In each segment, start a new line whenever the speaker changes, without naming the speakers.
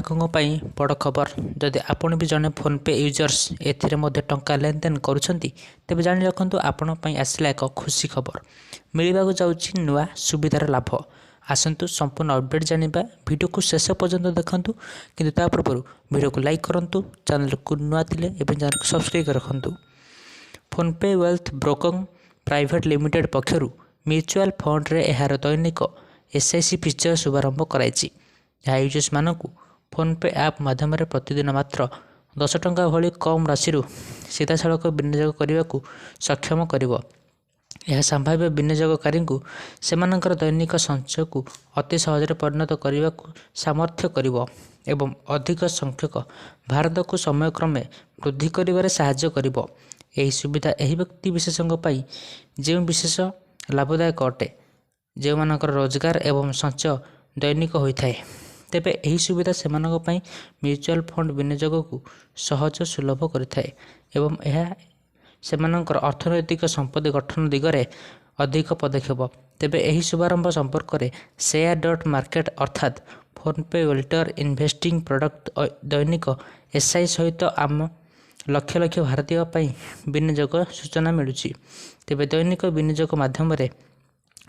ग्राहकों बड़ खबर जदि आपण भी जड़े फोन पे यूजर्स ए टंका लेन देन करुँच तेज जाणी रखु आपण आसला एक खुशी खबर मिलवा जाऊँगी नुआ सुविधार लाभ। आसतु संपूर्ण अपडेट जानिबा वीडियो को शेष पर्यंत देखंतु किंतु ता पूर्व वीडियो को लाइक करंतु चैनल को नुआ थिले एवं चैनल को सब्सक्राइब रखंतु। PhonePe wealth broking private limited पक्षरु म्यूचुअल फंड रे एहार दैनिक एसआईसी फीचर शुभारंभ कराई जहाँ यूजर्स मानक फोन पे ऐप माध्यम प्रतिदिन मात्र 10 टंका भली कम राशि सीधा सड़क विनियोग करने को सक्षम करिवो। यह संभाव्य विनियोगकारी सेमानंकर दैनिक संचय को अति सहज परिणत करने को सामर्थ्य करिवो एवं अधिक संख्यक भारत को समयक्रमे वृद्धि करिवारे सहाय्य करिवो। यही सुविधा यही व्यक्ति विशेषों जो विशेष लाभदायक अटे जो मानकर रोजगार एवं संचय दैनिक होता है। तेबे यही सुविधा सेमानक पई म्यूचुअल फंड विनियोग को सहज सुलभ करिथाए एवं यह सेमानकर अर्थनैतिक संपत्ति गठन दिगरे अधिक पदक्षेप। तेबे यही शुभारंभ संपर्क में share.market अर्थात फोन पे वेल्टर इन्वेस्टिंग प्रोडक्ट दैनिक एसआई सहित आम लक्ष लक्ष भारतीय विनियोग सूचना मिलूँ। तेबे दैनिक विनियोग माध्यम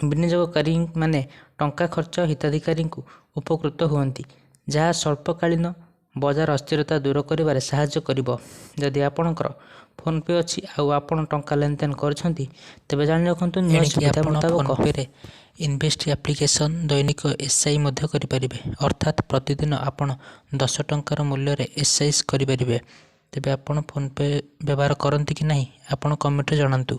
विनियोगकारी माने टंका खर्च हिताधिकारी को उपकृत हुअंती जहाँ स्वल्पकालीन बजार अस्थिरता दूर करिवारे सहाय्य करिवो। जदि आपणकर फोन पे अच्छी आपण टंका लेन देन करछंती तेबे जानि रखंतु नुआ सुविधा मुताबिक फोन पे रे इन्वेस्ट एप्लिकेशन दैनिक एसआई मध्य करि परिबे अर्थात प्रतिदिन आपण 10 टंकार मूल्य रे एसआई करि परिबे। तेबे आपण फोन पे व्यवहार करंती कि नहीं आपण कमेंट रे जणांतु।